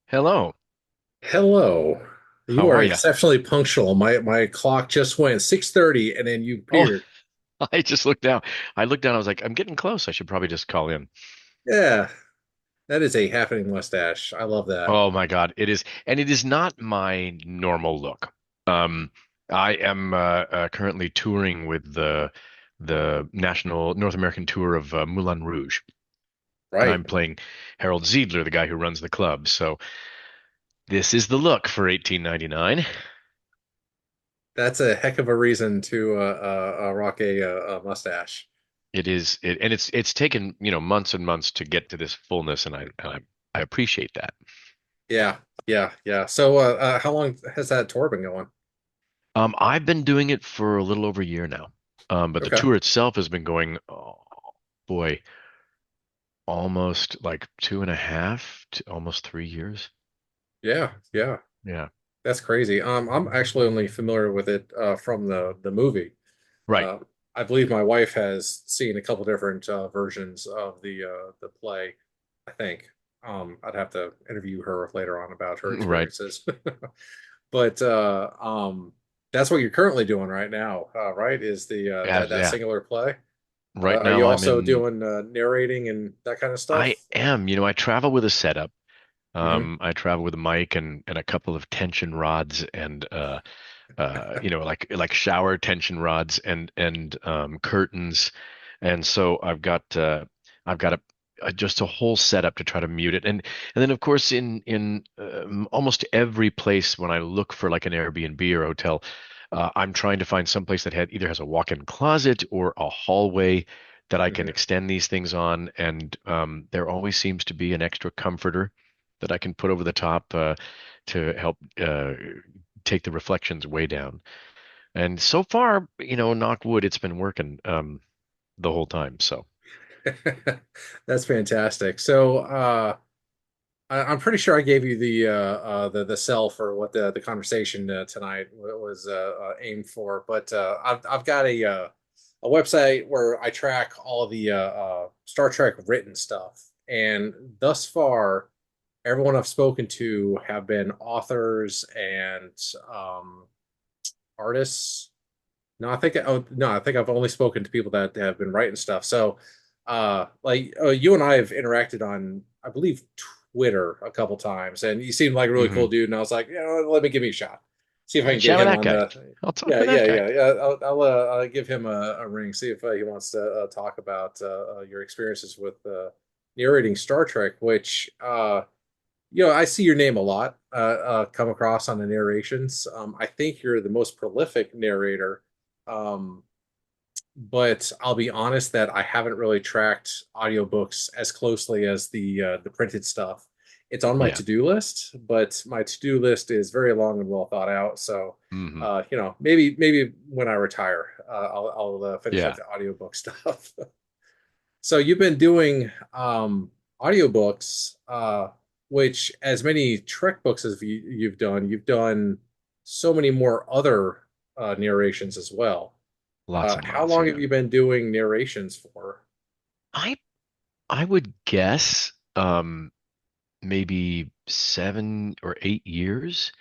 Hello. Hello. You How are are you? exceptionally punctual. My clock just went 6:30 and then you Oh, appeared. I just looked down. I looked down. I was like, I'm getting close. I should probably just call in. Yeah, that is a happening mustache. I love that. Oh my God, it is, and it is not my normal look. Um, I am currently touring with the national North American tour of Moulin Rouge, and Right. I'm playing Harold Ziedler, the guy who runs the club. So this is the look for 1899. That's a heck of a reason to rock a mustache. And it's taken, months and months to get to this fullness, and I appreciate that. Yeah, yeah. So, how long has that tour been going? I've been doing it for a little over a year now. But the Okay. tour itself has been going, oh boy, almost like 2.5 to almost 3 years. Yeah, yeah. Yeah. That's crazy. I'm actually only familiar with it from the movie. Right. Uh, I believe my wife has seen a couple different versions of the play. I think I'd have to interview her later on about her Right. experiences. But that's what you're currently doing right now, right? Is the Yeah. that Yeah. singular play? Right Are now you I'm also in, doing narrating and that kind of I stuff? am, I travel with a setup. Hmm. I travel with a mic and a couple of tension rods and like shower tension rods and curtains, and so I've got just a whole setup to try to mute it, and then of course in almost every place when I look for like an Airbnb or hotel, I'm trying to find some place that either has a walk-in closet or a hallway that I can Hmm. extend these things on, and there always seems to be an extra comforter that I can put over the top to help take the reflections way down. And so far, knock wood, it's been working the whole time. So That's fantastic. So, I'm pretty sure I gave you the sell for what the conversation tonight was aimed for, but I've got a website where I track all of the Star Trek written stuff, and thus far, everyone I've spoken to have been authors and um, artists. No, I think I've only spoken to people that have been writing stuff. So, you and I have interacted on, I believe, Twitter a couple times, and you seemed like a really cool mhm. dude. And I was like, let me give me a shot, see if I can get Chat with him that on guy. the. I'll talk Yeah, with that yeah, guy. yeah, yeah. I'll give him a ring, see if he wants to talk about your experiences with narrating Star Trek, which I see your name a lot come across on the narrations. I think you're the most prolific narrator. Um, but I'll be honest that I haven't really tracked audiobooks as closely as the printed stuff. It's on my Yeah. to-do list, but my to-do list is very long and well thought out. So, Hmm. maybe when I retire, I'll finish up Yeah. the audiobook stuff. So you've been doing audiobooks, which as many Trek books as you've done so many more other narrations as well. Lots and How lots. long have Yeah. you been doing narrations for? I I would guess maybe 7 or 8 years.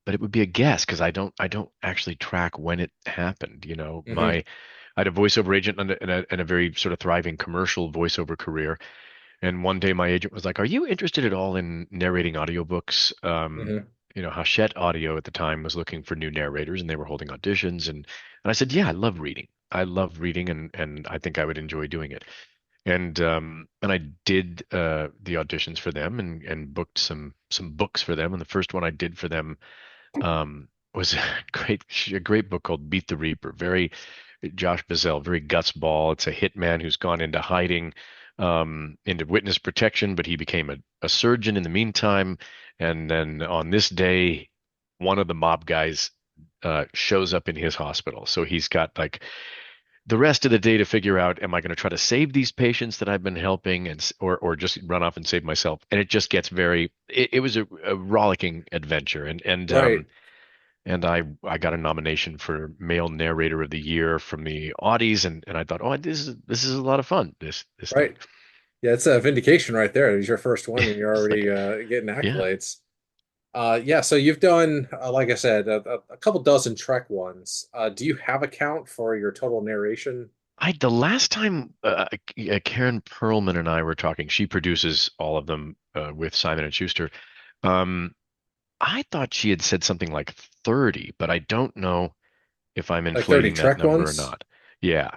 But it would be a guess because I don't actually track when it happened. Hmm. I had a voiceover agent and a very sort of thriving commercial voiceover career. And one day my agent was like, "Are you interested at all in narrating audiobooks?" Hmm. Hachette Audio at the time was looking for new narrators, and they were holding auditions. And I said, "Yeah, I love reading. I love reading, and I think I would enjoy doing it." And I did the auditions for them and booked some books for them. And the first one I did for them was a great book called Beat the Reaper. Very Josh Bazell, very Gus Ball. It's a hitman who's gone into hiding, into witness protection, but he became a surgeon in the meantime. And then on this day, one of the mob guys shows up in his hospital. So he's got like the rest of the day to figure out, am I going to try to save these patients that I've been helping or just run off and save myself? And it just gets it was a rollicking adventure. Right. And I got a nomination for male narrator of the year from the Audis, and I thought, oh, this is a lot of fun, this thing. Right. Yeah, it's a vindication right there. It was your first one, and you're It's already like, getting yeah. accolades. Yeah, so you've done, like I said, a couple dozen Trek ones. Do you have a count for your total narration? The last time Karen Perlman and I were talking, she produces all of them with Simon and Schuster. Um, I thought she had said something like 30, but I don't know if I'm Like 30 inflating that Trek number or ones? not. Yeah,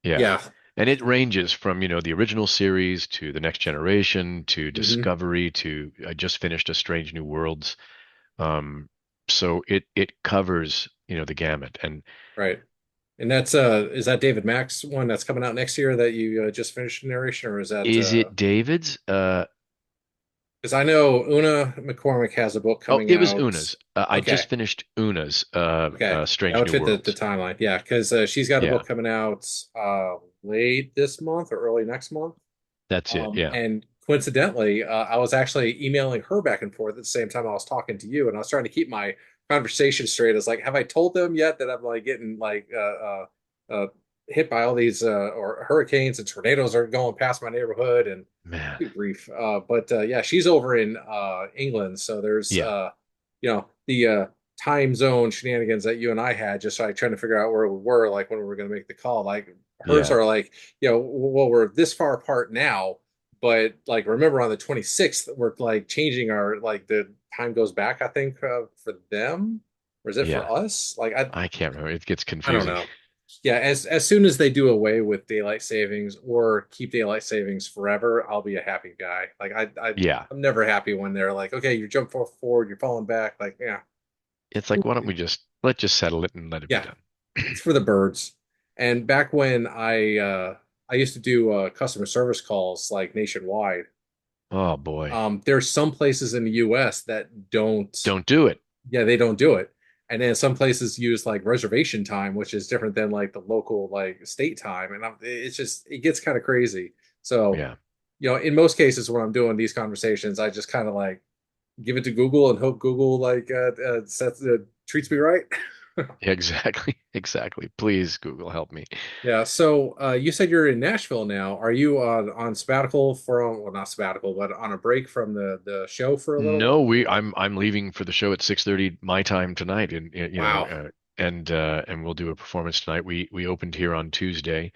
yeah. Yeah. And it ranges from, the original series to the Next Generation to Hmm. Discovery to I just finished A Strange New Worlds. Um, so it covers, the gamut. And Right. And that's is that David Mack's one that's coming out next year that you just finished narration, or is that is it David's? because I know Una McCormick has a book Oh, coming it was out. Una's. I Okay. just finished Una's Okay. That Strange would New fit the Worlds. timeline. Yeah, because she's got a Yeah, book coming out late this month or early next month. that's it. Yeah. And coincidentally, I was actually emailing her back and forth at the same time I was talking to you, and I was trying to keep my conversation straight. I was like, have I told them yet that I'm like getting like uh, hit by all these or hurricanes and tornadoes are going past my neighborhood and Man. good grief. But yeah, she's over in England, so there's Yeah. the time zone shenanigans that you and I had, just like trying to figure out where we were, like when we were going to make the call. Like hers Yeah. are like, well, we're this far apart now, but like remember on the 26th, we're like changing our like the time goes back, I think, for them, or is it for Yeah. us? Like I can't remember. It gets I don't confusing. know. Yeah, as soon as they do away with daylight savings or keep daylight savings forever, I'll be a happy guy. Like Yeah. I'm never happy when they're like, okay, you jump forward, you're falling back. Like, yeah, It's like, why don't we let's just settle it and let it be yeah, done. it's for the birds. And back when I used to do customer service calls like nationwide, Oh boy. there's some places in the US that don't, Don't do it. yeah, they don't do it. And then some places use like reservation time, which is different than like the local like state time. And it's just it gets kind of crazy. So, Yeah. in most cases when I'm doing these conversations, I just kind of like give it to Google and hope Google like treats me right. Exactly. Exactly. Please, Google, help me. Yeah. So you said you're in Nashville now. Are you on sabbatical from, well, not sabbatical, but on a break from the show for a little No, while? I'm leaving for the show at 6:30 my time tonight, and Wow. and we'll do a performance tonight. We opened here on Tuesday,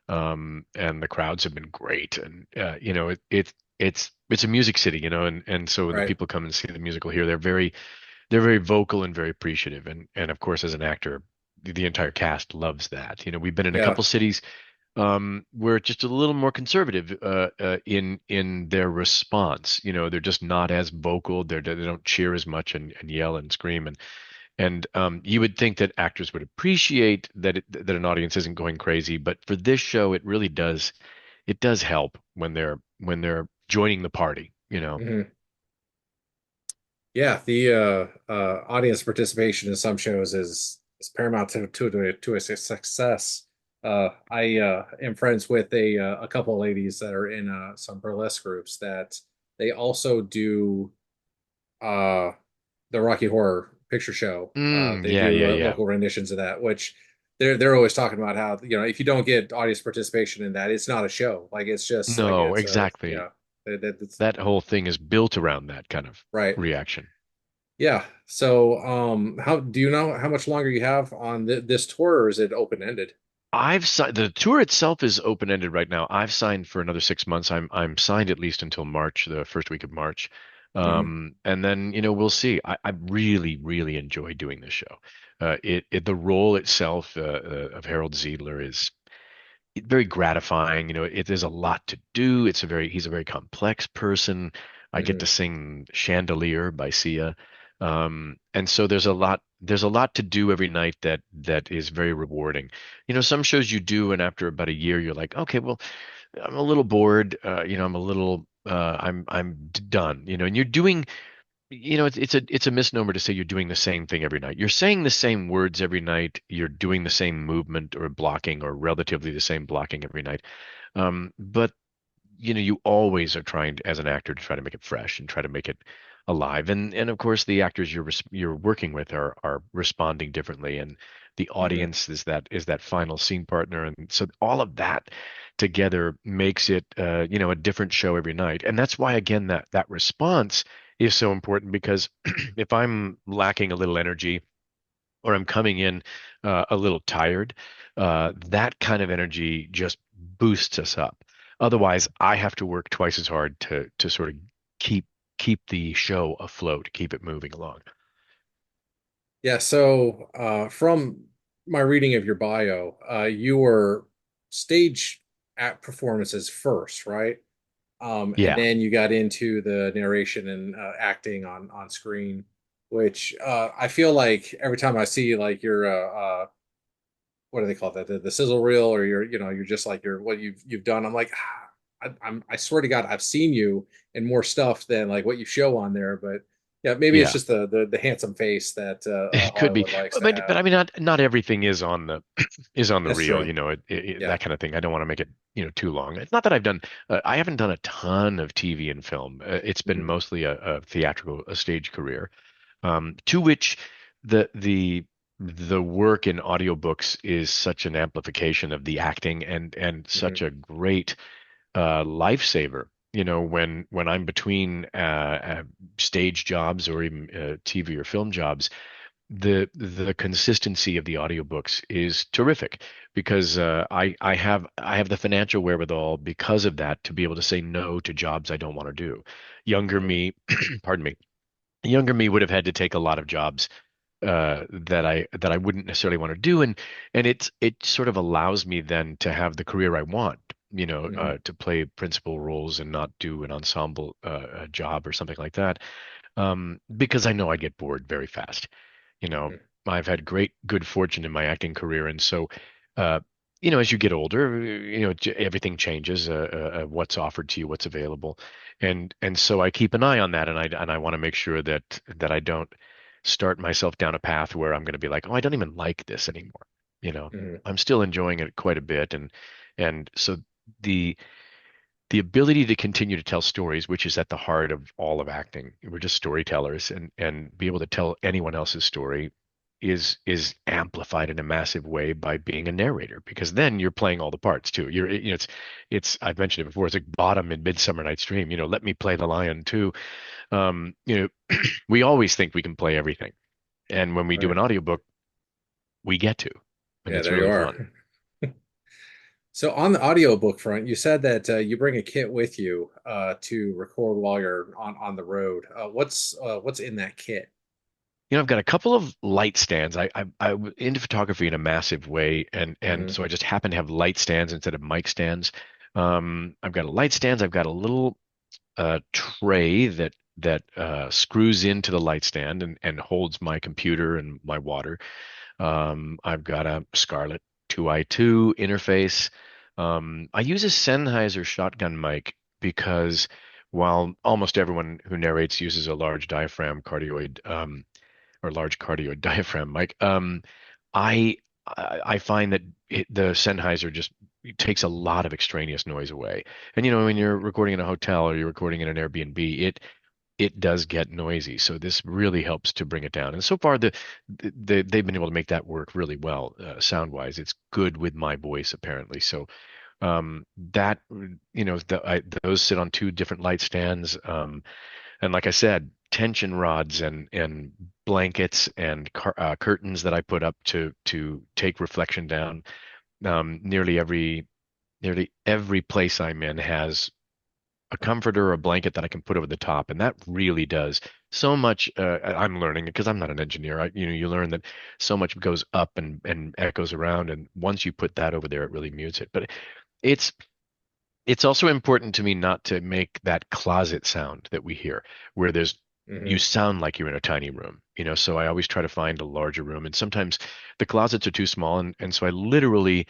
and the crowds have been great, and it's a music city, and so when the Right. people come and see the musical here, they're very vocal and very appreciative, and of course as an actor, the entire cast loves that. We've been in a Yeah. couple cities where it's just a little more conservative in their response. They're just not as vocal. They don't cheer as much and yell and scream and you would think that actors would appreciate that an audience isn't going crazy, but for this show, it does help when they're joining the party. Mhm. Yeah, the audience participation in some shows is paramount to a success. I am friends with a couple of ladies that are in some burlesque groups that they also do uh, the Rocky Horror Picture Show. They Yeah, do yeah, yeah. local renditions of that, which they're always talking about how if you don't get audience participation in that, it's not a show. Like it's just like No, it's exactly. it's That whole thing is built around that kind of right. reaction. Yeah. So, how do you know how much longer you have on this tour, or is it open ended? I've signed the tour itself is open ended right now. I've signed for another 6 months. I'm signed at least until March, the first week of March. Hmm. And then we'll see. I really really enjoy doing this show. The role itself of Harold Ziedler is very gratifying. There's a lot to do. He's a very complex person. I get Hmm. to sing Chandelier by Sia. And so there's a lot to do every night that is very rewarding. Some shows you do, and after about a year, you're like, okay, well, I'm a little bored. I'm a little, I'm done. And you're doing, it's a misnomer to say you're doing the same thing every night. You're saying the same words every night. You're doing the same movement or blocking or relatively the same blocking every night. But you always are trying to, as an actor, to try to make it fresh and try to make it alive. And of course, the actors you're working with are responding differently, and the Hmm. audience is that final scene partner, and so all of that together makes it a different show every night. And that's why, again, that response is so important, because if I'm lacking a little energy, or I'm coming in a little tired, that kind of energy just boosts us up. Otherwise, I have to work twice as hard to sort of keep keep the show afloat, keep it moving along. Yeah, so from my reading of your bio, you were stage at performances first, right? And Yeah. then you got into the narration and acting on screen, which I feel like every time I see like your what do they call that, the sizzle reel, or you're just like your what you've done. I'm like, I swear to God, I've seen you in more stuff than like what you show on there. But yeah, maybe it's Yeah. just the handsome face that It could be, Hollywood likes to but have. I mean, not everything is on the is on the That's reel, true. Yeah. that kind of thing. I don't want to make it, too long. It's not that I haven't done a ton of TV and film. It's been Hmm. mostly a theatrical, a stage career, to which the work in audiobooks is such an amplification of the acting, and such Hmm. a great lifesaver. When I'm between stage jobs, or even TV or film jobs, the consistency of the audiobooks is terrific, because I have the financial wherewithal, because of that, to be able to say no to jobs I don't want to do. Younger Hmm. me, pardon me, younger me would have had to take a lot of jobs that I wouldn't necessarily want to do, and it sort of allows me then to have the career I want, Hmm. to play principal roles and not do an ensemble job or something like that, because I know I get bored very fast. You know, Hmm. I've had good fortune in my acting career, and so, uh, as you get older, everything changes. What's offered to you, what's available, and so I keep an eye on that, and I want to make sure that I don't start myself down a path where I'm going to be like, oh, I don't even like this anymore. You know, Hmm. I'm still enjoying it quite a bit, and so the the ability to continue to tell stories, which is at the heart of all of acting. We're just storytellers, and be able to tell anyone else's story is amplified in a massive way by being a narrator, because then you're playing all the parts too. It's I've mentioned it before. It's like Bottom in Midsummer Night's Dream. Let me play the lion too. We always think we can play everything, and when we do Right. an audiobook, we get to, and Yeah, it's there you really fun. are. So on the audiobook front, you said that you bring a kit with you to record while you're on the road. What's in that kit? I've got a couple of light stands. I'm into photography in a massive way, and Hmm. so I just happen to have light stands instead of mic stands. I've got a light stands. I've got a little tray that screws into the light stand and holds my computer and my water. I've got a Scarlett 2i2 interface. I use a Sennheiser shotgun mic, because while almost everyone who narrates uses a large diaphragm cardioid, or large cardioid diaphragm mic, I I find that the Sennheiser just takes a lot of extraneous noise away. And when you're recording in a hotel, or you're recording in an Airbnb, it does get noisy. So this really helps to bring it down. And so far, they've been able to make that work really well, sound wise. It's good with my voice, apparently. So that those sit on two different light stands. And like I said, tension rods and blankets and curtains that I put up to take reflection down. Nearly every place I'm in has a comforter or a blanket that I can put over the top, and that really does so much. I'm learning, because I'm not an engineer. You learn that so much goes up and echoes around, and once you put that over there, it really mutes it. But it's it's also important to me not to make that closet sound that we hear, where you Hmm. sound like you're in a tiny room. So I always try to find a larger room, and sometimes the closets are too small, and so I literally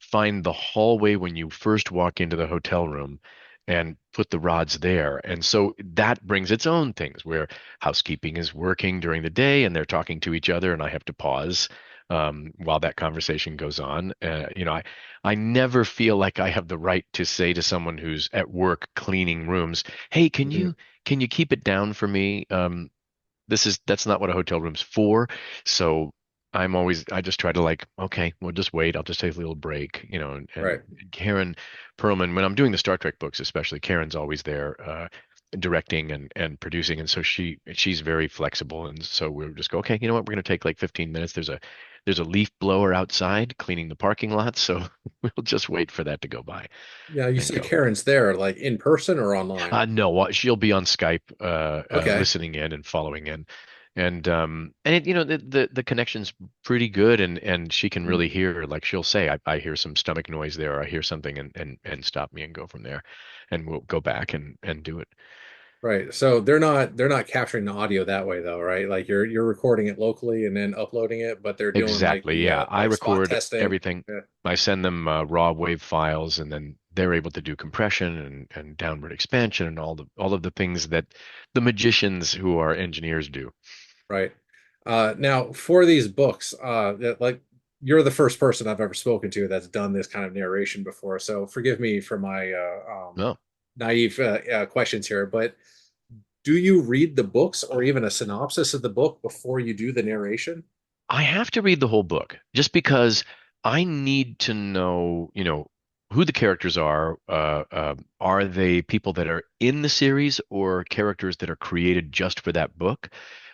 find the hallway when you first walk into the hotel room and put the rods there. And so that brings its own things, where housekeeping is working during the day and they're talking to each other, and I have to pause. while that conversation goes on. I never feel like I have the right to say to someone who's at work cleaning rooms, "Hey, Mhm. can you keep it down for me?" That's not what a hotel room's for. So I just try to like, okay, we'll just wait. I'll just take a little break, and Right. Karen Perlman, when I'm doing the Star Trek books, especially, Karen's always there, directing and producing. And so she's very flexible. And so we'll just go, okay, you know what? We're going to take like 15 minutes. There's a leaf blower outside cleaning the parking lot. So we'll just wait for that to go by Yeah, you and said go. Karen's there, like in person or online? No, she'll be on Skype, Okay. listening in and following in, the connection's pretty good, and she can Mhm. really hear. Like she'll say, I hear some stomach noise there, or I hear something, and stop me and go from there, and we'll go back and do it. Right. So they're not capturing the audio that way though, right? Like you're recording it locally and then uploading it, but they're doing like Exactly. the Yeah, I like spot record testing. everything. Yeah. I send them raw wave files, and then they're able to do compression and downward expansion and all of the things that the magicians who are engineers do. Right. Now for these books, like you're the first person I've ever spoken to that's done this kind of narration before. So forgive me for my No. naive questions here, but do you read the books or even a synopsis of the book before you do the narration? I have to read the whole book just because I need to know, who the characters are. Are they people that are in the series or characters that are created just for that book?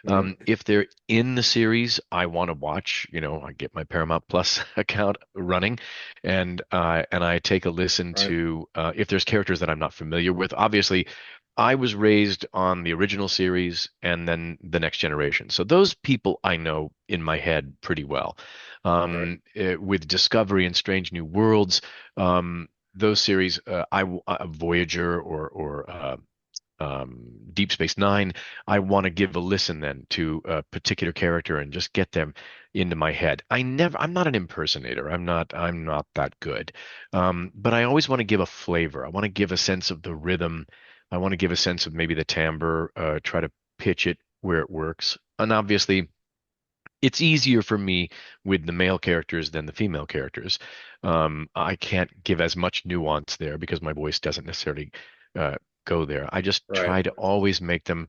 Mhm. If they're in the series, I want to watch, I get my Paramount Plus account running and I take a listen Right. to if there's characters that I'm not familiar with. Obviously, I was raised on the original series and then the next generation. So those people I know in my head pretty well. Right. With Discovery and Strange New Worlds, those series, Voyager or Deep Space Nine, I want to give a listen then to a particular character and just get them into my head. I'm not an impersonator. I'm not that good. But I always want to give a flavor. I want to give a sense of the rhythm. I want to give a sense of maybe the timbre, try to pitch it where it works. And obviously, it's easier for me with the male characters than the female characters. I can't give as much nuance there because my voice doesn't necessarily uh, go there. I just Right. try to always make them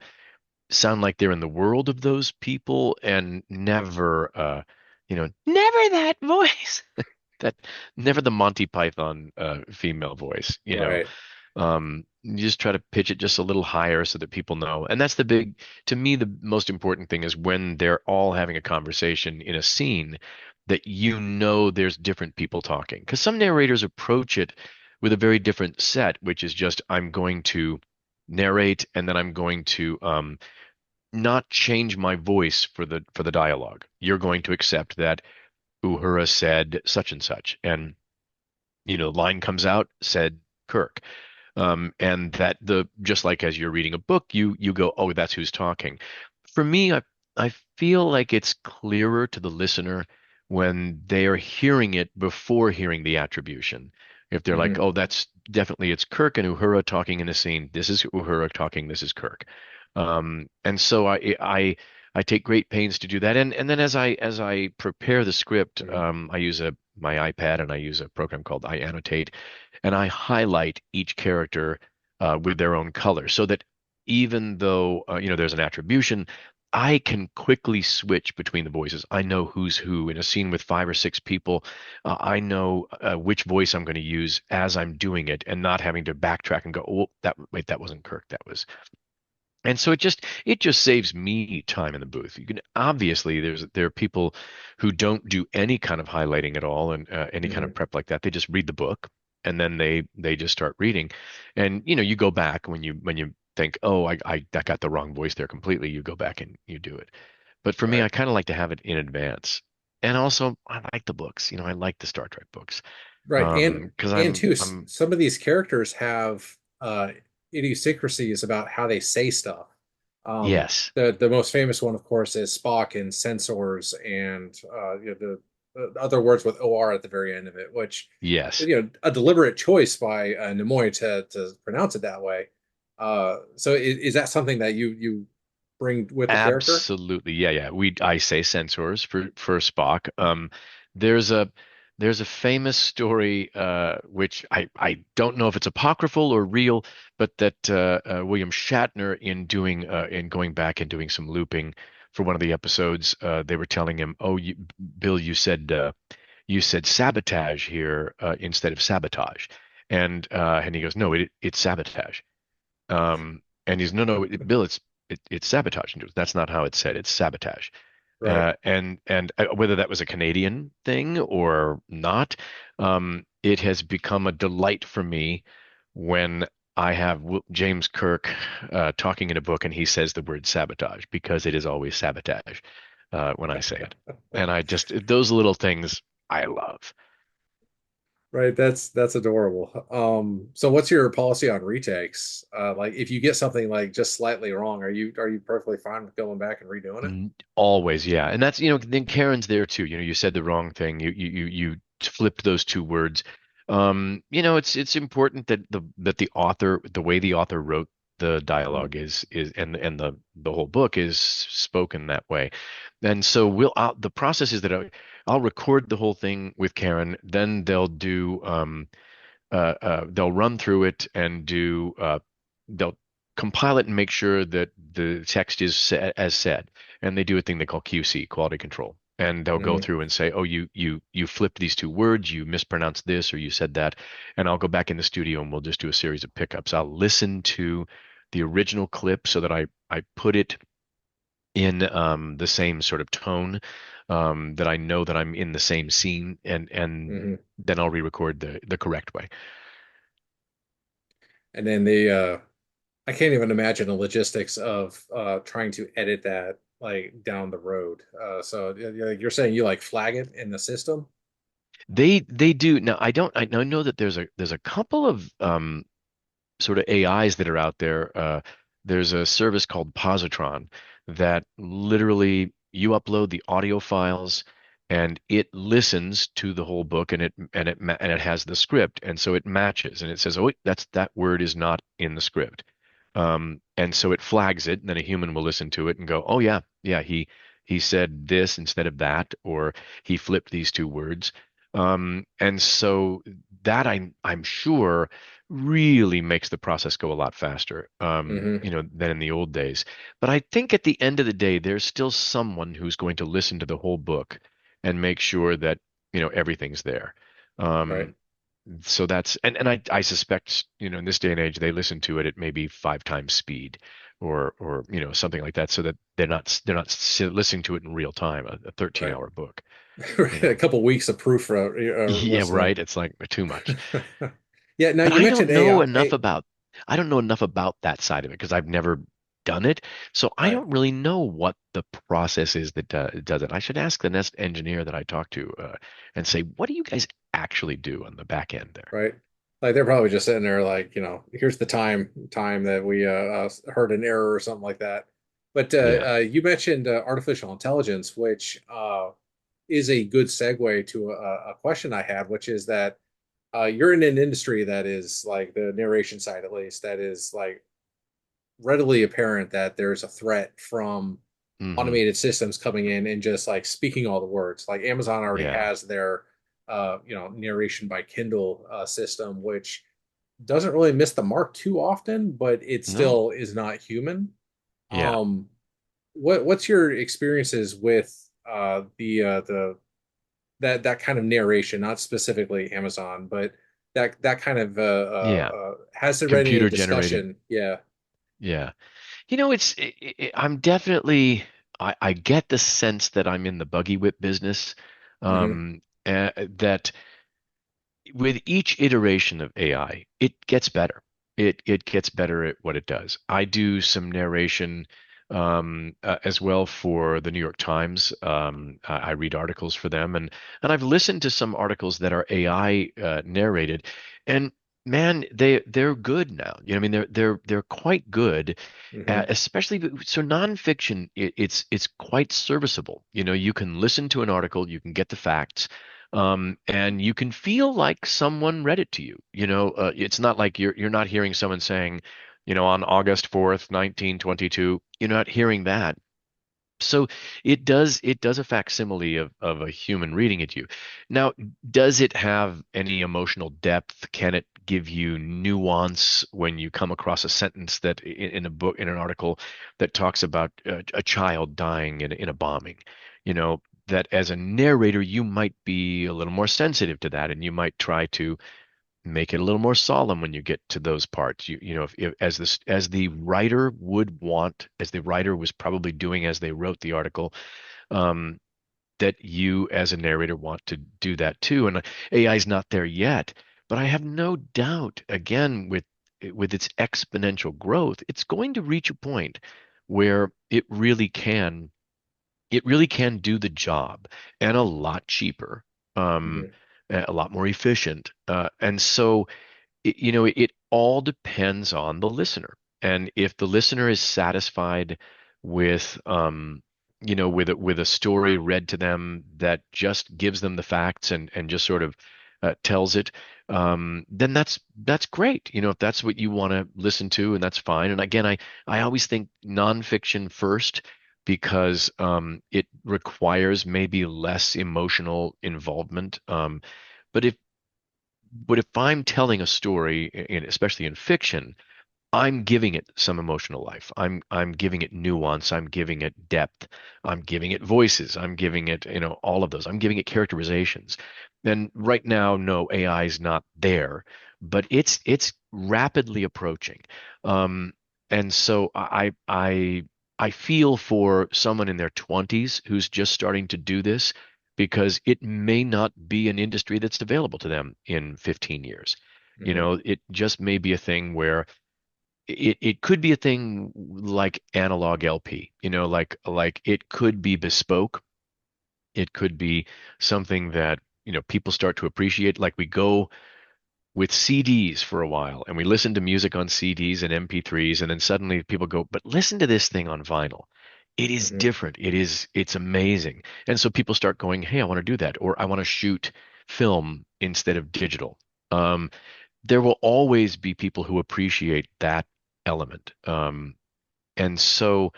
sound like they're in the world of those people and never, never that voice. That never the Monty Python female voice, Right. you just try to pitch it just a little higher so that people know. And that's to me, the most important thing is when they're all having a conversation in a scene that there's different people talking. Because some narrators approach it with a very different set, which is just I'm going to narrate and then I'm going to not change my voice for the dialogue. You're going to accept that Uhura said such and such, and line comes out said Kirk, and that the just like as you're reading a book, you go, oh, that's who's talking. For me, I feel like it's clearer to the listener when they are hearing it before hearing the attribution. If they're like, Mhm. oh, that's definitely it's Kirk and Uhura talking in a scene. This is Uhura talking. This is Kirk. And so I take great pains to do that. And then as I prepare the script, Mhm. I use my iPad and I use a program called I Annotate, and I highlight each character with their own color so that even though there's an attribution, I can quickly switch between the voices. I know who's who in a scene with 5 or 6 people. I know which voice I'm going to use as I'm doing it, and not having to backtrack and go, "Oh, that wasn't Kirk. That was." And so it just saves me time in the booth. You can obviously there are people who don't do any kind of highlighting at all and any kind of Mhm. prep like that. They just read the book and then they just start reading. And you go back when you think, oh, I got the wrong voice there completely. You go back and you do it. But for me, Right. I kind of like to have it in advance. And also, I like the books. I like the Star Trek books. Right. Because And too, I'm some of these characters have idiosyncrasies about how they say stuff. yes, The most famous one, of course, is Spock and sensors and the other words with OR at the very end of it, which yes. a deliberate choice by Nimoy to pronounce it that way. So is that something that you bring with the character? Absolutely. Yeah, yeah. I say censors for Spock. There's a there's a famous story which I don't know if it's apocryphal or real, but that William Shatner in going back and doing some looping for one of the episodes, they were telling him, "Oh, Bill, you said sabotage here instead of sabotage," and he goes, "No, it's sabotage." And he's, no, no, Bill, it's sabotage. And he goes, that's not how it's said. It's sabotage. Right. And whether that was a Canadian thing or not, it has become a delight for me when I have James Kirk talking in a book and he says the word sabotage because it is always sabotage when I say it. And I just, those little things I love. Right, that's adorable. So what's your policy on retakes? Like if you get something like just slightly wrong, are you perfectly fine with going back and redoing it? Always, yeah. And that's, then Karen's there too. You said the wrong thing. You flipped those two words. It's important that the author, the way the author wrote the dialogue Mhm. is and the whole book is spoken that way. And so the process is that I'll record the whole thing with Karen, then they'll run through it and they'll compile it and make sure that the text is as said. And they do a thing they call QC, quality control. And they'll go Mhm. through and say, "Oh, you flipped these two words, you mispronounced this, or you said that." And I'll go back in the studio and we'll just do a series of pickups. I'll listen to the original clip so that I put it in the same sort of tone, that I know that I'm in the same scene, and Mhm. then I'll re-record the correct way. And then I can't even imagine the logistics of trying to edit that like down the road. So you're saying you like flag it in the system? They do now. I know that there's a couple of sort of AIs that are out there. There's a service called Positron that literally you upload the audio files and it listens to the whole book and it has the script, and so it matches and it says, "Oh, wait, that word is not in the script." And so it flags it, and then a human will listen to it and go, "Oh yeah, yeah, he said this instead of that, or he flipped these two words." And so that I'm sure really makes the process go a lot faster, Hmm. than in the old days. But I think at the end of the day, there's still someone who's going to listen to the whole book and make sure that, everything's there. Right. Um, so and I suspect, in this day and age, they listen to it at maybe 5 times speed or, something like that so that they're not listening to it in real time, a 13 Right. hour book, A couple weeks of proof Yeah, listening. right. It's like too much. Yeah. Now But you mentioned AI. I don't know enough about that side of it because I've never done it. So I Right. don't really know what the process is that does it. I should ask the next engineer that I talk to and say, what do you guys actually do on the back end there? Right. Like they're probably just sitting there like, here's the time that we heard an error or something like that. But Yeah. you mentioned artificial intelligence, which is a good segue to a question I had, which is that you're in an industry that is like the narration side, at least, that is like readily apparent that there's a threat from Hmm. automated systems coming in and just like speaking all the words. Like Amazon already Yeah. has their narration by Kindle system, which doesn't really miss the mark too often, but it No. still is not human. Yeah. Um, what's your experiences with the that kind of narration, not specifically Amazon, but that kind of Yeah. has there been any Computer generated. discussion? Yeah. Yeah. I'm definitely, I get the sense that I'm in the buggy whip business. Hmm. That with each iteration of AI, it gets better. It gets better at what it does. I do some narration as well for the New York Times. I read articles for them, and I've listened to some articles that are AI narrated, and man, they're good now. I mean, they're quite good. Hmm. Especially so nonfiction, it's quite serviceable. You can listen to an article, you can get the facts, and you can feel like someone read it to you. It's not like you're not hearing someone saying, on August 4th, 1922. You're not hearing that. So it does a facsimile of a human reading it to you. Now, does it have any emotional depth? Can it give you nuance when you come across a sentence that in a book, in an article that talks about a child dying in a bombing? You know, that as a narrator, you might be a little more sensitive to that, and you might try to make it a little more solemn when you get to those parts. If as the writer would want, as the writer was probably doing as they wrote the article, um, that you as a narrator want to do that too. And AI is not there yet, but I have no doubt, again, with its exponential growth, it's going to reach a point where it really can do the job, and a lot cheaper, um, Hmm. a lot more efficient. And so it all depends on the listener. And if the listener is satisfied with, with a story read to them that just gives them the facts and just sort of tells it, then that's great. If that's what you want to listen to, and that's fine. And again, I always think nonfiction first, because it requires maybe less emotional involvement. But if but if I'm telling a story, especially in fiction, I'm giving it some emotional life. I'm giving it nuance. I'm giving it depth. I'm giving it voices. I'm giving it, all of those. I'm giving it characterizations. And right now, no, AI is not there, but it's rapidly approaching. Um, and so I feel for someone in their 20s who's just starting to do this, because it may not be an industry that's available to them in 15 years. Hmm. It just may be a thing where it could be a thing like analog LP, like it could be bespoke. It could be something that, people start to appreciate. Like we go with CDs for a while and we listen to music on CDs and MP3s, and then suddenly people go, but listen to this thing on vinyl. It is Hmm. different. It's amazing. And so people start going, hey, I want to do that, or I want to shoot film instead of digital. Um, there will always be people who appreciate that element. And so,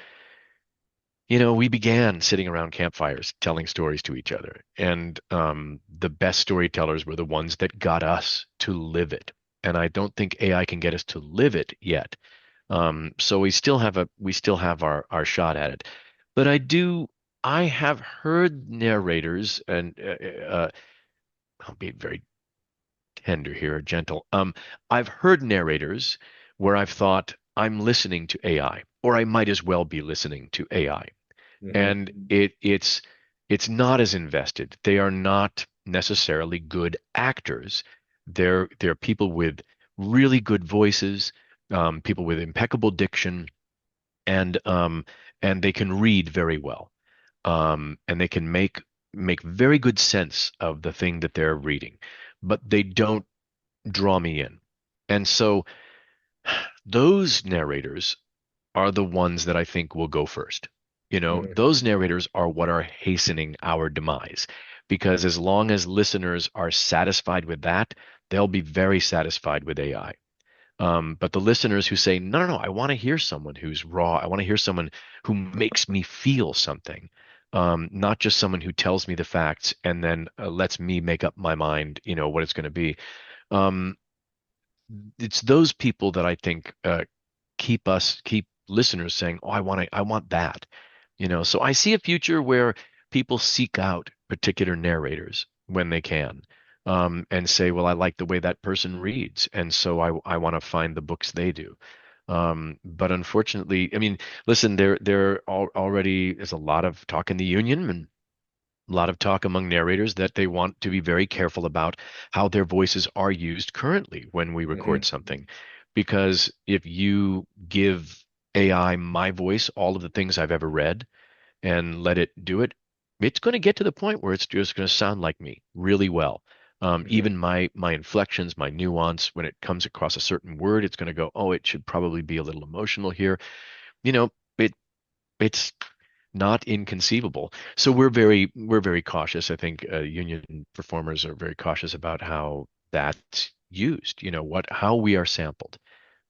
we began sitting around campfires telling stories to each other. And the best storytellers were the ones that got us to live it. And I don't think AI can get us to live it yet. So we still have our shot at it. But I have heard narrators, and I'll be very tender here, gentle. I've heard narrators where I've thought I'm listening to AI, or I might as well be listening to AI, Hmm. and it's not as invested. They are not necessarily good actors. They're people with really good voices, people with impeccable diction, and um, and they can read very well, and they can make very good sense of the thing that they're reading, but they don't draw me in. And so those narrators are the ones that I think will go first. Hmm. Those narrators are what are hastening our demise. Because as long as listeners are satisfied with that, they'll be very satisfied with AI. But the listeners who say, no, no, no, I want to hear someone who's raw. I want to hear someone who makes me feel something, not just someone who tells me the facts and then lets me make up my mind, what it's going to be. Um, it's those people that I think keep listeners saying, "Oh, I want that." So I see a future where people seek out particular narrators when they can, and say, "Well, I like the way that person reads, and so I want to find the books they do." But unfortunately, I mean, listen, already there's a lot of talk in the union, and a lot of talk among narrators that they want to be very careful about how their voices are used currently when we record Hmm. something. Because if you give AI my voice, all of the things I've ever read, and let it do it, it's going to get to the point where it's just going to sound like me really well. Hmm. Even my inflections, my nuance, when it comes across a certain word, it's going to go, oh, it should probably be a little emotional here. You know, it it's not inconceivable. So we're very cautious. I think union performers are very cautious about how that's used. How we are sampled.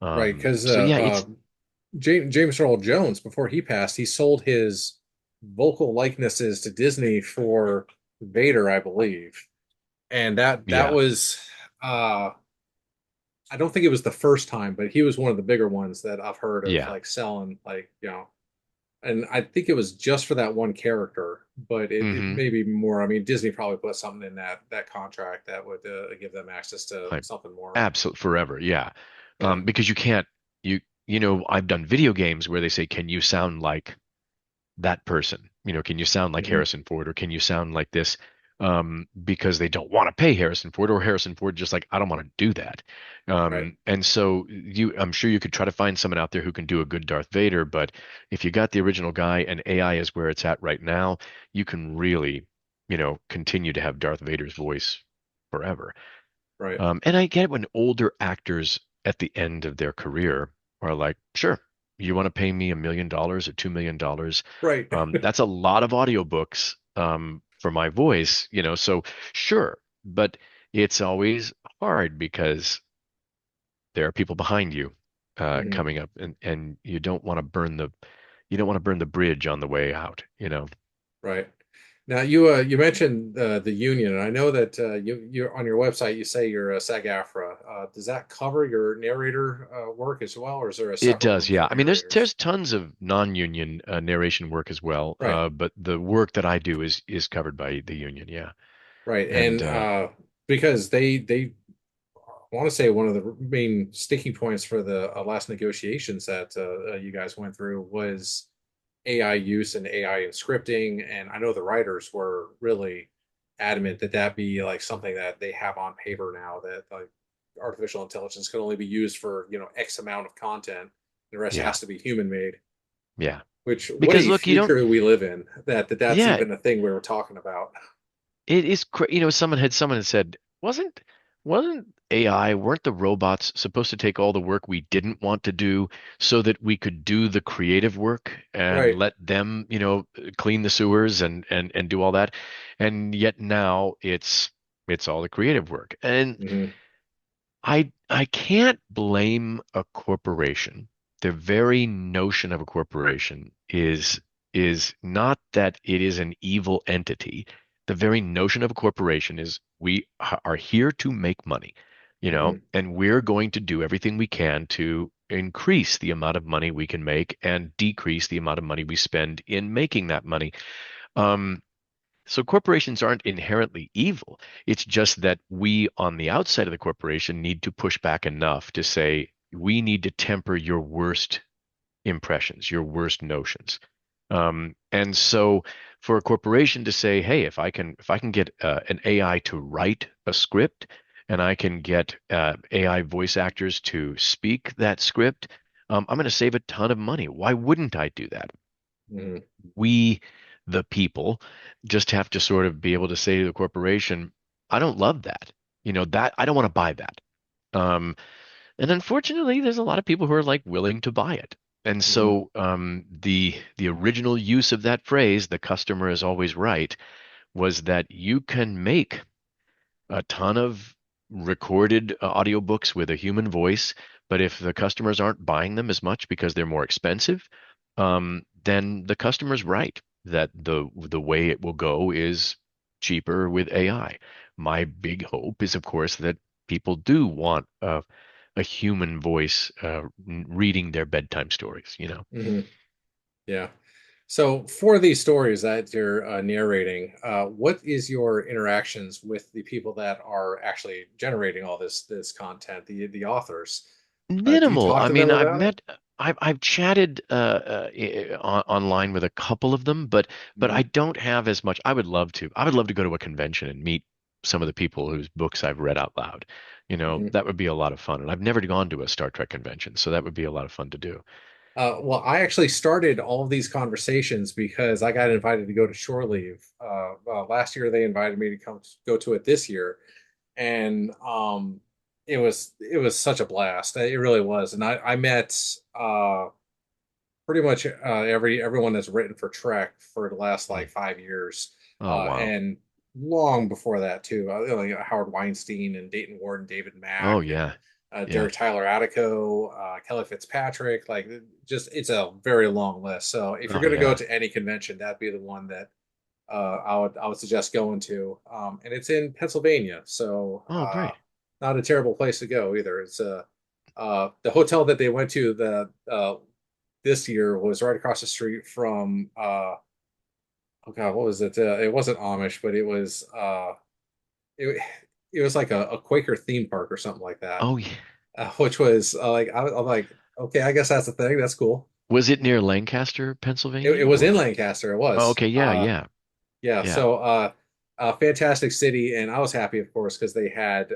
Right, because So yeah, it's James Earl Jones, before he passed, he sold his vocal likenesses to Disney for Vader, I believe, and that yeah, was uh, I don't think it was the first time, but he was one of the bigger ones that I've heard of, yeah. like selling, like and I think it was just for that one character, but it Hmm. may be more. I mean, Disney probably put something in that contract that would give them access to I something more. absolutely forever, yeah. Yeah. Because you can't you you know I've done video games where they say, can you sound like that person? Can you sound like Hmm. Harrison Ford or can you sound like this? Because they don't want to pay Harrison Ford, or Harrison Ford just like, I don't want to do that. Right. And so I'm sure you could try to find someone out there who can do a good Darth Vader, but if you got the original guy and AI is where it's at right now, you can really, continue to have Darth Vader's voice forever. Right. And I get it when older actors at the end of their career are like, sure, you want to pay me $1 million or $2 million? Right. That's a lot of audiobooks for my voice, so sure, but it's always hard because there are people behind you Hmm. coming up, and you don't want to burn the bridge on the way out, Right. Now you mentioned the union, and I know that you're on your website. You say you're a SAG-AFTRA. Does that cover your narrator work as well, or is there a It separate does, one yeah. for I mean, there's narrators? tons of non-union narration work as well, Right. but the work that I do is covered by the union, yeah. Right. And And because they want to say one of the main sticking points for the last negotiations that you guys went through was AI use and AI in scripting. And I know the writers were really adamant that that be like something that they have on paper now, that like artificial intelligence can only be used for, X amount of content. The rest yeah, has to be human made, yeah. which what Because a look, you don't, future we live in, that's yeah, even a thing we were talking about. it is, someone had said, wasn't AI, weren't the robots supposed to take all the work we didn't want to do so that we could do the creative work and Right. let them, clean the sewers and do all that? And yet now it's all the creative work. And Hmm. I can't blame a corporation. The very notion of a corporation is not that it is an evil entity. The very notion of a corporation is we are here to make money, Hmm. and we're going to do everything we can to increase the amount of money we can make and decrease the amount of money we spend in making that money. Um, so corporations aren't inherently evil. It's just that we on the outside of the corporation need to push back enough to say, we need to temper your worst impressions, your worst notions. And so for a corporation to say, hey, if I can get an AI to write a script and I can get AI voice actors to speak that script, I'm going to save a ton of money. Why wouldn't I do that? Hmm. We, the people, just have to sort of be able to say to the corporation, I don't love that. That I don't want to buy that. Um, and unfortunately, there's a lot of people who are like willing to buy it. And Hmm. so the original use of that phrase, the customer is always right, was that you can make a ton of recorded audiobooks with a human voice, but if the customers aren't buying them as much because they're more expensive, then the customer's right that the way it will go is cheaper with AI. My big hope is, of course, that people do want a human voice reading their bedtime stories. Hmm. Yeah. So for these stories that you're narrating, what is your interactions with the people that are actually generating all this content, the authors? Do you Minimal. talk I to them mean, about it? I've chatted online with a couple of them, but I Hmm. don't have as much. I would love to go to a convention and meet some of the people whose books I've read out loud. Hmm. That would be a lot of fun. And I've never gone to a Star Trek convention, so that would be a lot of fun to do. Well, I actually started all of these conversations because I got invited to go to Shore Leave. Last year, they invited me to come go to it this year, and it was such a blast. It really was, and I met pretty much everyone that's written for Trek for the last Mm. like 5 years, Oh, wow. and long before that too. Like Howard Weinstein and Dayton Ward and David Oh, Mack and yeah. Yeah. Derek Tyler Attico, Kelly Fitzpatrick. Like, just it's a very long list. So if you're Oh going to go yeah. to any convention, that'd be the one that I would suggest going to. And it's in Pennsylvania, so Oh great. not a terrible place to go either. It's the hotel that they went to the this year was right across the street from oh god, what was it? It wasn't Amish, but it it was like a Quaker theme park or something like that, Oh yeah. which was I'm like, okay, I guess that's a thing. That's cool. Was it near Lancaster, It Pennsylvania, was in or? Lancaster. It Oh, was. okay. Yeah. Yeah. Yeah, Yeah. so a fantastic city, and I was happy, of course, because they had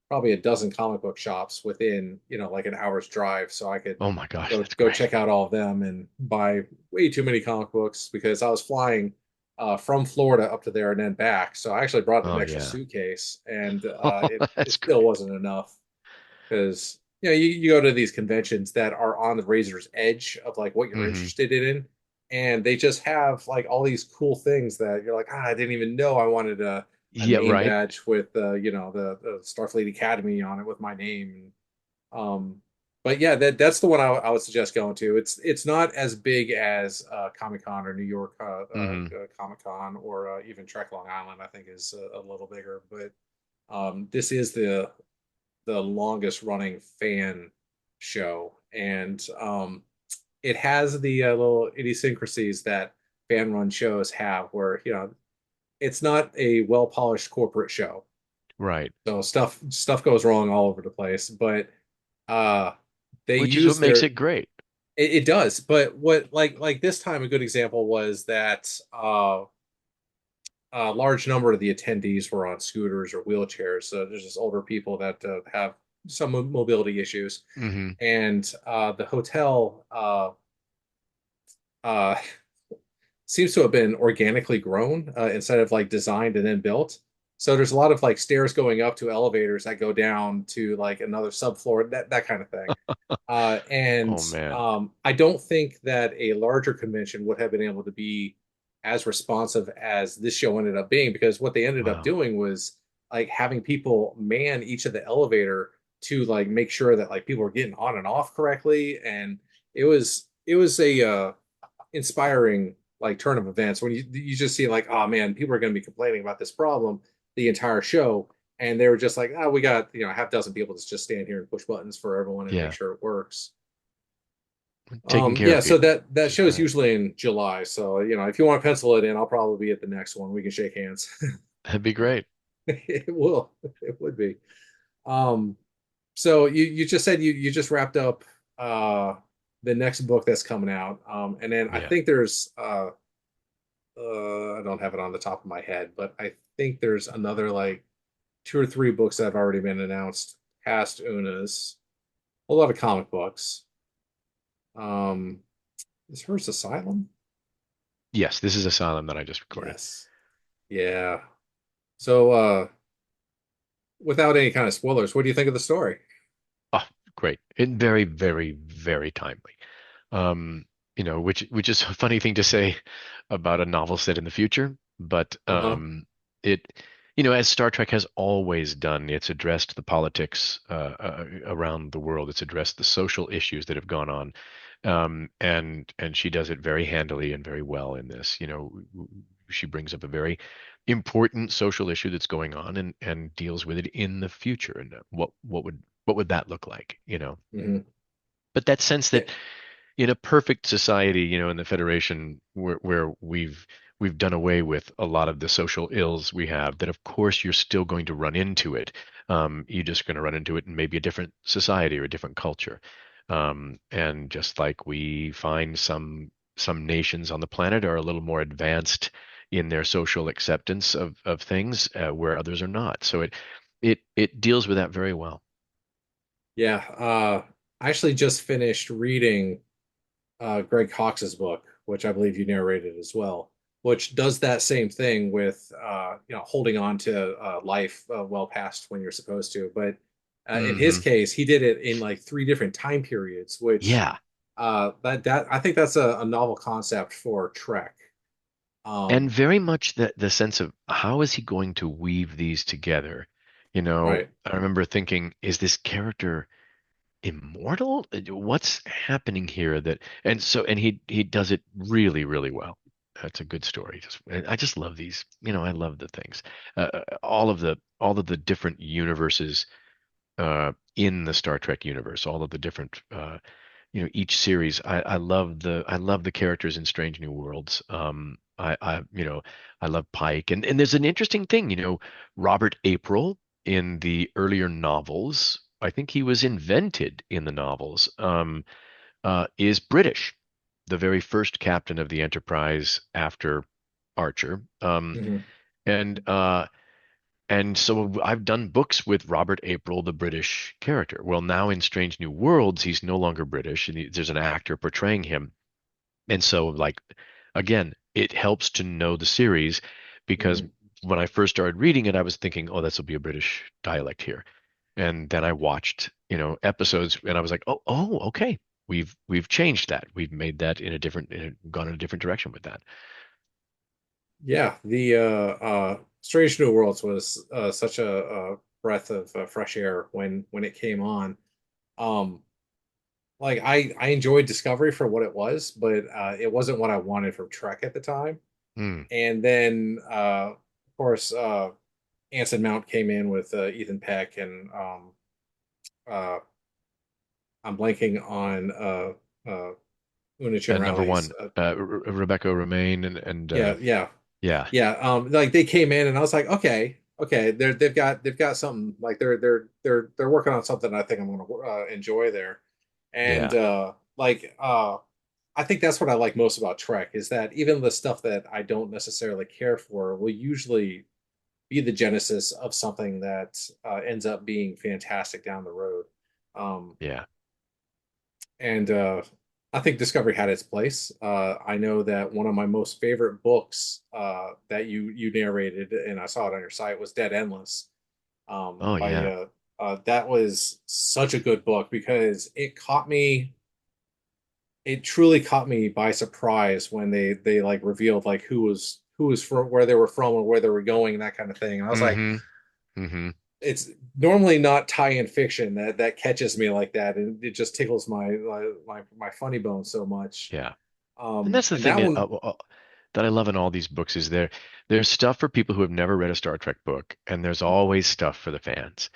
probably a dozen comic book shops within, like an hour's drive, so I could Oh my gosh, go that's go great. check out all of them and buy way too many comic books because I was flying from Florida up to there and then back. So I actually brought an Oh extra yeah. suitcase, and Oh, it that's still great. wasn't enough because you go to these conventions that are on the razor's edge of like what you're Hmm. interested in, and they just have like all these cool things that you're like, I didn't even know I wanted a Yeah. name Right. badge with the Starfleet Academy on it with my name. Um, but yeah, that's the one I would suggest going to. It's not as big as Comic Con or New York Hmm. Comic Con or even Trek Long Island. I think is a little bigger, but this is the longest running fan show, and it has the little idiosyncrasies that fan run shows have, where it's not a well polished corporate show, Right. so stuff goes wrong all over the place. But uh, they Which is what use makes their it great. it does. But what like this time a good example was that a large number of the attendees were on scooters or wheelchairs. So there's just older people that have some mobility issues, Hmm. and the hotel uh, seems to have been organically grown instead of like designed and then built. So there's a lot of like stairs going up to elevators that go down to like another subfloor, that kind of thing. And Oh man. I don't think that a larger convention would have been able to be as responsive as this show ended up being, because what they ended up Wow. doing was like having people man each of the elevator to like make sure that like people were getting on and off correctly, and it was a inspiring like turn of events when you just see like, oh man, people are going to be complaining about this problem the entire show, and they were just like, oh, we got a half dozen people to just stand here and push buttons for everyone and make Yeah. sure it works. Taking care Yeah, of so people, that which is show is great. usually in July, so if you want to pencil it in, I'll probably be at the next one. We can shake hands. That'd be great. It would be. um so you just said you just wrapped up uh the next book that's coming out, and then I Yeah. think there's I don't have it on the top of my head, but I think there's another like two or three books that have already been announced past Una's. A lot of comic books. Um, is hers Asylum? Yes, this is Asylum that I just recorded. Yes. Yeah. So, without any kind of spoilers, what do you think of the story? Oh, great. And very, very, very timely. Um, which is a funny thing to say about a novel set in the future, but Uh-huh. it, as Star Trek has always done, it's addressed the politics around the world. It's addressed the social issues that have gone on, and she does it very handily and very well in this. She brings up a very important social issue that's going on and deals with it in the future. And what would that look like? Hmm. But that sense Yeah. that in a perfect society, in the Federation where we've done away with a lot of the social ills we have, that of course you're still going to run into it. You're just going to run into it in maybe a different society or a different culture. And just like we find some nations on the planet are a little more advanced in their social acceptance of things, where others are not. So it deals with that very well. Yeah. I actually just finished reading Greg Cox's book, which I believe you narrated as well, which does that same thing with holding on to life well past when you're supposed to. But in his Hmm. case, he did it in like three different time periods, which Yeah. that I think that's a novel concept for Trek. And Um, very much the sense of how is he going to weave these together Right. I remember thinking, is this character immortal? What's happening here? And he does it really, really well. That's a good story. And I just love these. I love the things. All of the different universes in the Star Trek universe, all of the different each series. I love the characters in Strange New Worlds. I love Pike, and there's an interesting thing. Robert April in the earlier novels. I think he was invented in the novels. Is British, the very first captain of the Enterprise after Archer. Hmm. And so I've done books with Robert April, the British character. Well, now in Strange New Worlds, he's no longer British, and there's an actor portraying him. And so, like, again, it helps to know the series because Hmm. when I first started reading it, I was thinking, oh, this will be a British dialect here. And then I watched, episodes, and I was like, okay, we've changed that. We've made that gone in a different direction with that. Yeah, the Strange New Worlds was such a breath of fresh air when it came on. Um, like I enjoyed Discovery for what it was, but it wasn't what I wanted from Trek at the time. Hmm. And then of course Anson Mount came in with Ethan Peck and uh, I'm blanking on Una Number Riley's. one, Rebecca Romaine and Yeah, yeah, yeah, yeah. Like they came in, and I was like, okay, okay, they've got something. Like they're working on something. I think I'm going to enjoy there, and yeah. I think that's what I like most about Trek is that even the stuff that I don't necessarily care for will usually be the genesis of something that ends up being fantastic down the road. Um, Yeah. and I think Discovery had its place. I know that one of my most favorite books that you narrated, and I saw it on your site, was Dead Endless. Oh By yeah. That was such a good book because it caught me. It truly caught me by surprise when they like revealed like who was from where they were from and where they were going and that kind of thing. And I was like, Mm-hmm. Mm-hmm. it's normally not tie-in fiction that catches me like that, and it just tickles my funny bone so much. Yeah. And that's the And thing that one, that I love in all these books is there's stuff for people who have never read a Star Trek book, and there's always stuff for the fans.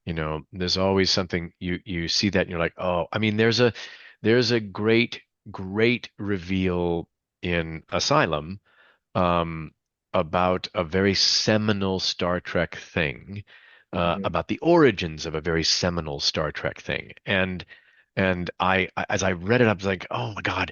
There's always something you see that and you're like, oh, I mean, there's a great reveal in Asylum um, about a very seminal Star Trek thing, Mhm. about the origins of a very seminal Star Trek thing. And as I read it, I was like, oh my God,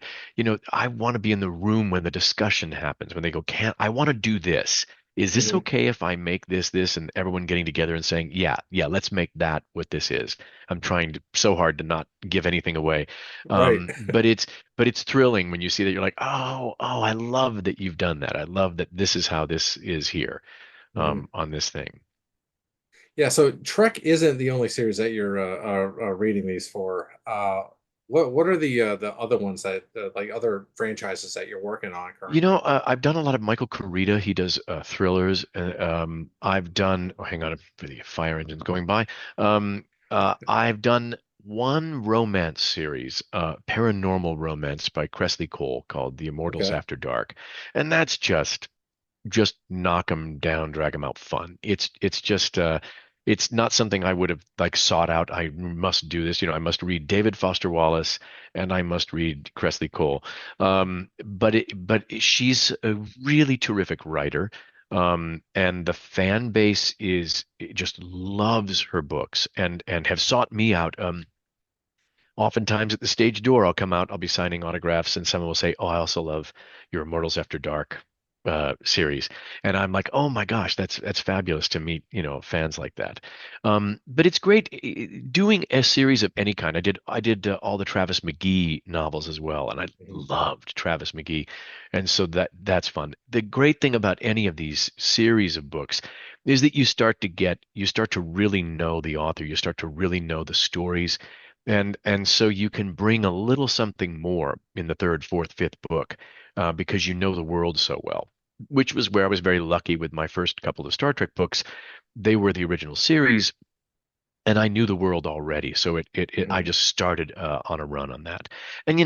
I want to be in the room when the discussion happens, when they go, can't, I want to do this. Is this Mhm. okay if I make this, and everyone getting together and saying, yeah, yeah, let's make that what this is. I'm trying so hard to not give anything away. Right. But it's thrilling when you see that you're like, oh, I love that you've done that. I love that this is how this is here Mhm. on this thing. Yeah, so Trek isn't the only series that you're reading these for. What are the other ones that like other franchises that you're working on currently? I've done a lot of Michael Corita. He does thrillers. I've done. Oh, hang on, for the fire engines going by. I've done one romance series, paranormal romance by Cressley Cole called The Immortals Okay. After Dark, and that's just knock them down, drag them out fun. It's not something I would have like sought out. I must do this. I must read David Foster Wallace and I must read Cressley Cole. But she's a really terrific writer. And the fan base just loves her books and have sought me out. Oftentimes at the stage door, I'll come out, I'll be signing autographs, and someone will say, "Oh, I also love your Immortals After Dark series," and I'm like, "Oh my gosh, that's fabulous to meet fans like that." But it's great doing a series of any kind. I did all the Travis McGee novels as well, and I Mhm. loved Travis McGee, and so that's fun. The great thing about any of these series of books is that you start to really know the author, you start to really know the stories and so you can bring a little something more in the third, fourth, fifth book because you know the world so well. which was where I was very lucky with my first couple of Star Trek books. They were the original series, and I knew the world already, so I Mhm. just started on a run on that. And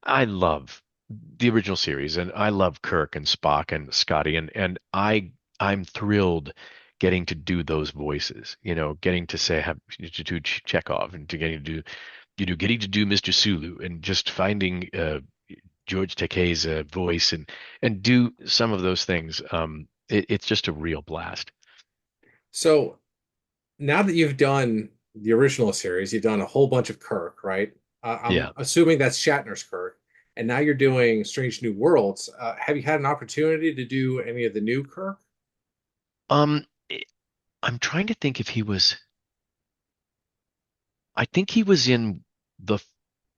I love the original series, and I love Kirk and Spock and Scotty, and I'm thrilled getting to do those voices. Getting to say have to do Chekhov and to getting to do Mr. Sulu, and just finding George Takei's voice and do some of those things. It's just a real blast. So now that you've done the original series, you've done a whole bunch of Kirk, right? I'm Yeah. assuming that's Shatner's Kirk, and now you're doing Strange New Worlds. Have you had an opportunity to do any of the new Kirk? Um, I'm trying to think if he was. I think he was in the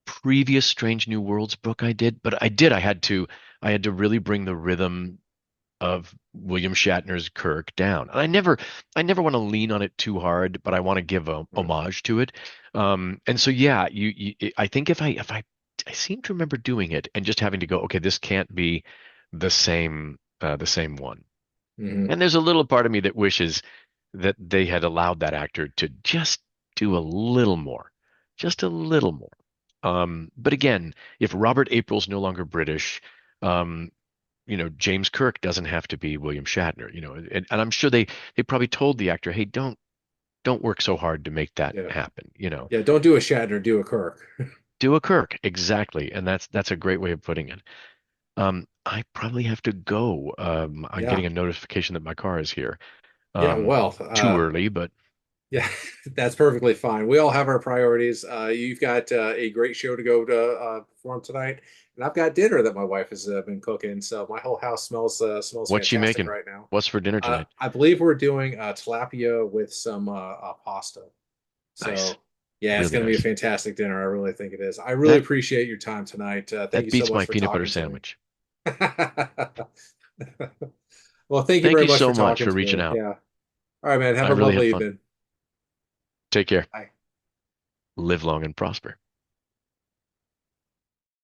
previous Strange New Worlds book I did, but I did. I had to really bring the rhythm of William Shatner's Kirk down. And I never want to lean on it too hard, but I want to give a Hmm. homage to it. And so yeah, I think I seem to remember doing it and just having to go, okay, this can't be the same one. Hmm. And there's a little part of me that wishes that they had allowed that actor to just do a little more, just a little more. But again, if Robert April's no longer British, um, James Kirk doesn't have to be William Shatner, and I'm sure they probably told the actor, hey, don't work so hard to make that Yeah, happen, yeah. Don't do a Shatner, do a Kirk. do a Kirk exactly, and that's a great way of putting it. I probably have to go. I'm Yeah, getting a notification that my car is here. yeah. Um, Well, Too early, but yeah, that's perfectly fine. We all have our priorities. You've got a great show to go to perform tonight, and I've got dinner that my wife has been cooking. So my whole house smells what's she fantastic making? right now. What's for dinner tonight? I believe we're doing tilapia with some pasta. Nice, So yeah, it's really going to be a nice. fantastic dinner. I really think it is. I really That appreciate your time tonight. Thank that you so beats much my for peanut butter talking to me. sandwich. Well, thank you Thank very you much for so much talking for to reaching me. out. Yeah. All right, man. Have I a really had lovely fun. evening. Take care. Bye. Live long and prosper.